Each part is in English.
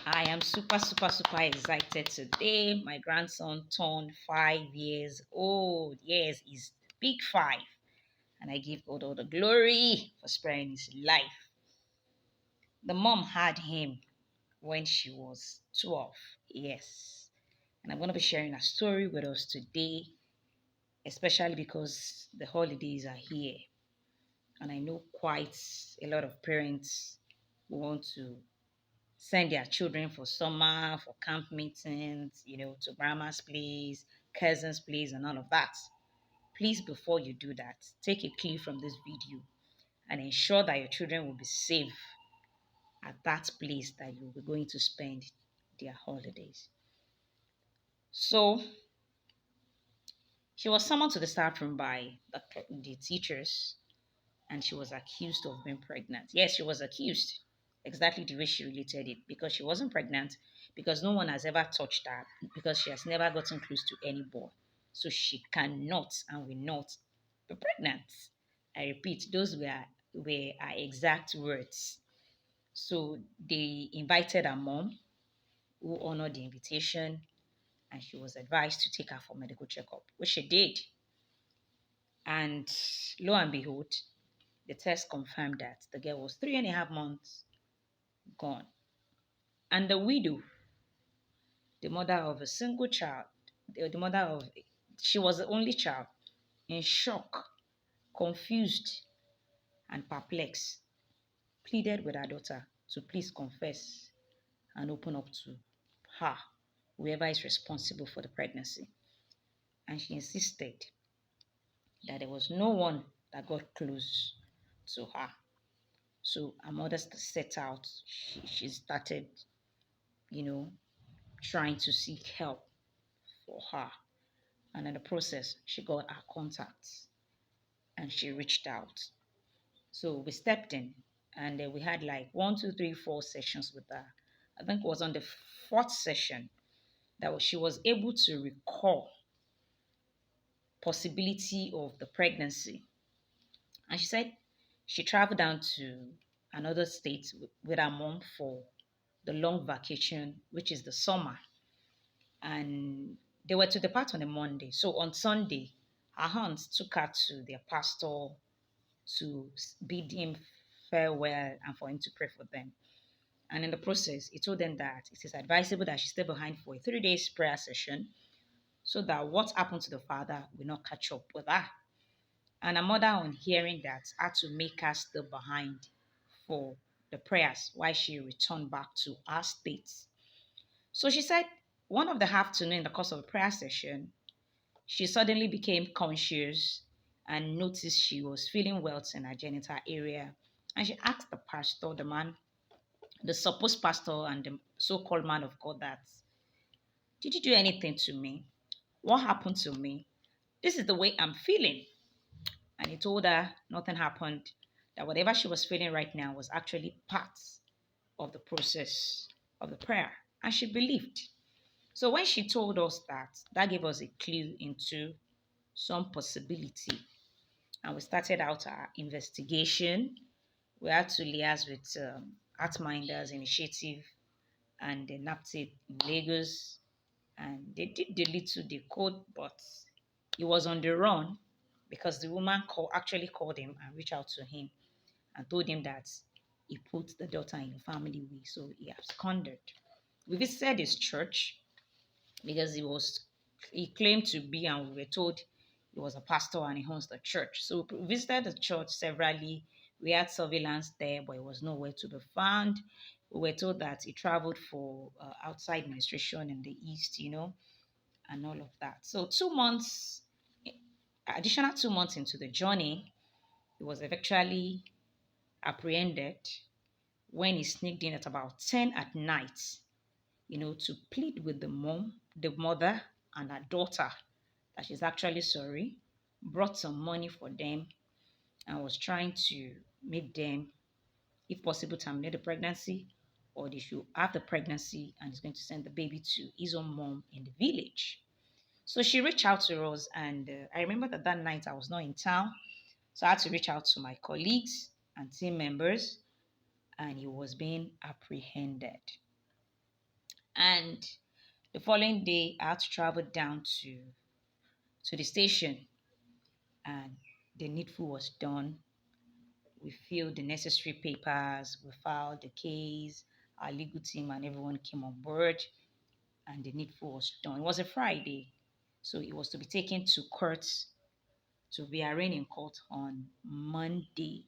I am super excited today. My grandson turned 5 years old. Yes, he's big five. And I give God all the glory for sparing his life. The mom had him when she was 12. Yes. And I'm going to be sharing a story with us today, especially because the holidays are here. And I know quite a lot of parents want to send their children for summer, for camp meetings, to grandma's place, cousin's place, and all of that. Please, before you do that, take a clue from this video and ensure that your children will be safe at that place that you'll be going to spend their holidays. So, she was summoned to the staff room by the teachers and she was accused of being pregnant. Yes, she was accused. Exactly the way she related it because she wasn't pregnant, because no one has ever touched her, because she has never gotten close to any boy. So she cannot and will not be pregnant. I repeat, those were her exact words. So they invited her mom, who honored the invitation, and she was advised to take her for medical checkup, which she did. And lo and behold, the test confirmed that the girl was 3.5 months gone. And the widow, the mother of a single child, the mother of, she was the only child, in shock, confused, and perplexed, pleaded with her daughter to please confess and open up to her, whoever is responsible for the pregnancy. And she insisted that there was no one that got close to her. So her mother set out, she started, you know, trying to seek help for her. And in the process, she got her contacts and she reached out. So we stepped in and we had like 1, 2, 3, 4 sessions with her. I think it was on the fourth session that she was able to recall possibility of the pregnancy. And she said she traveled down to another state with her mom for the long vacation, which is the summer. And they were to depart on a Monday. So on Sunday, her aunts took her to their pastor to bid him farewell and for him to pray for them. And in the process, he told them that it is advisable that she stay behind for a 3 days prayer session so that what happened to the father will not catch up with her. And her mother, on hearing that, had to make her stay behind for the prayers while she returned back to her state. So she said one of the afternoon in the course of a prayer session, she suddenly became conscious and noticed she was feeling welts in her genital area. And she asked the pastor, the man, the supposed pastor and the so-called man of God, that, did you do anything to me? What happened to me? This is the way I'm feeling. And he told her nothing happened, that whatever she was feeling right now was actually part of the process of the prayer. And she believed. So when she told us that, that gave us a clue into some possibility. And we started out our investigation. We had to liaise with Artminders Initiative and the NAPTIP in Lagos. And they did the little they could, but he was on the run because the woman actually called him and reached out to him and told him that he put the daughter in a family way, so he absconded. We visited his church because he claimed to be, and we were told he was a pastor and he owns the church. So we visited the church severally. We had surveillance there, but it was nowhere to be found. We were told that he traveled for outside administration in the east, and all of that. So 2 months, additional 2 months into the journey, he was eventually apprehended when he sneaked in at about 10 at night, to plead with the mother and her daughter that she's actually sorry, brought some money for them, and was trying to make them, if possible, terminate the pregnancy, or they should have the pregnancy and is going to send the baby to his own mom in the village. So she reached out to us, and I remember that night I was not in town, so I had to reach out to my colleagues and team members, and he was being apprehended. And the following day, I had to travel down to the station, and the needful was done. We filled the necessary papers, we filed the case, our legal team and everyone came on board, and the needful was done. It was a Friday, so it was to be taken to court to be arraigned in court on Monday.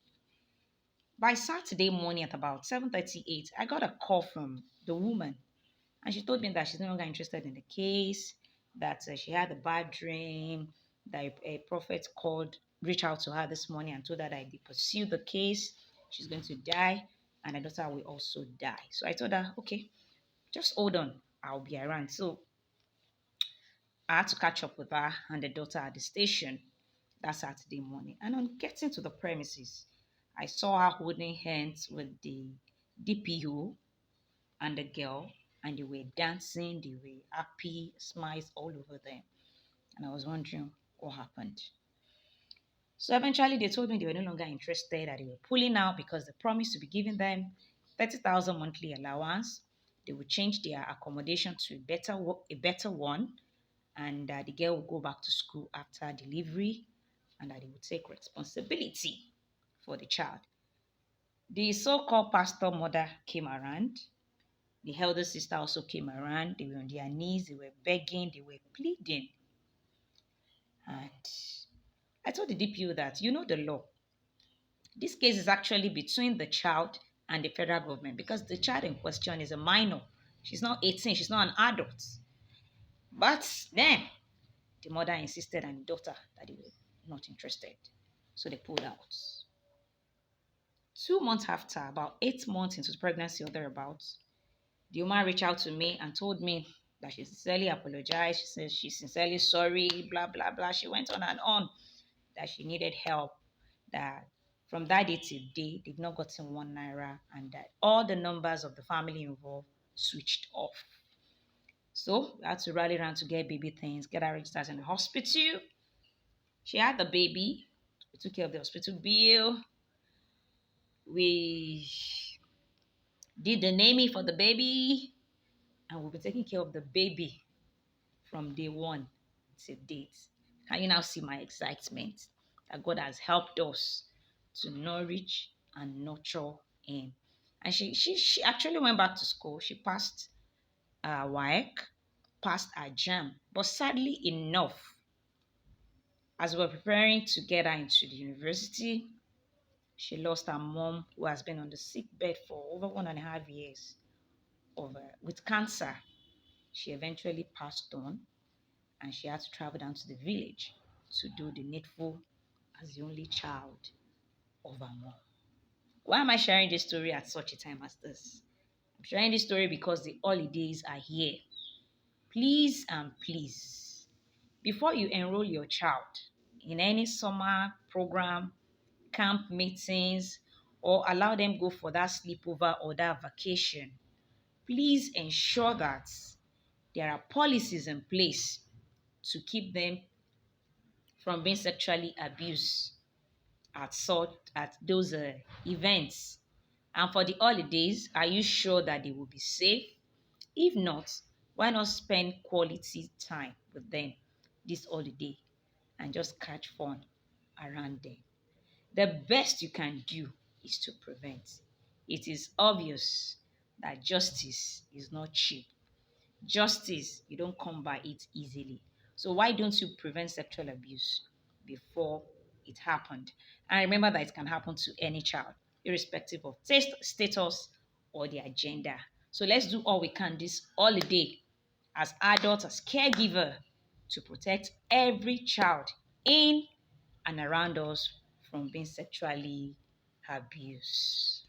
By Saturday morning at about 7:38, I got a call from the woman, and she told me that she's no longer interested in the case, that she had a bad dream, that a prophet called, reached out to her this morning and told her that if they pursue the case, she's going to die, and her daughter will also die. So I told her, okay, just hold on, I'll be around. So I had to catch up with her and the daughter at the station that Saturday morning. And on getting to the premises, I saw her holding hands with the DPO and the girl, and they were dancing, they were happy, smiles all over them. And I was wondering what happened. So eventually they told me they were no longer interested, that they were pulling out because they promised to be giving them 30,000 monthly allowance. They would change their accommodation to a better one, and that the girl would go back to school after delivery, and that they would take responsibility for the child. The so-called pastor mother came around. The elder sister also came around. They were on their knees, they were begging, they were pleading. And I told the DPO that, you know, the law. This case is actually between the child and the federal government, because the child in question is a minor. She's not 18, she's not an adult. But then the mother insisted, and the daughter, that they were not interested. So they pulled out. 2 months after, about 8 months into pregnancy or thereabouts, the woman reached out to me and told me that she sincerely apologized. She said she's sincerely sorry, blah, blah, blah. She went on and on that she needed help, that from that day till day, they've not gotten 1 naira, and that all the numbers of the family involved switched off. So we had to rally around to get baby things, get her registered in the hospital. She had the baby. We took care of the hospital bill. We did the naming for the baby, and we've been taking care of the baby from day one to date. Can you now see my excitement that God has helped us to nourish and nurture him? And she actually went back to school. She passed WAEC, passed her JAM. But sadly enough, as we were preparing to get her into the university, she lost her mom, who has been on the sick bed for over 1.5 years with cancer. She eventually passed on, and she had to travel down to the village to do the needful as the only child of her mom. Why am I sharing this story at such a time as this? I'm sharing this story because the holidays are here. Please and please, before you enroll your child in any summer program, camp meetings, or allow them go for that sleepover or that vacation, please ensure that there are policies in place to keep them from being sexually abused at those events. And for the holidays, are you sure that they will be safe? If not, why not spend quality time with them this holiday and just catch fun around them? The best you can do is to prevent. It is obvious that justice is not cheap. Justice, you don't come by it easily. So why don't you prevent sexual abuse before it happened? And remember that it can happen to any child, irrespective of taste, status, or their gender. So let's do all we can this holiday as adults, as caregiver, to protect every child in and around us from being sexually abused.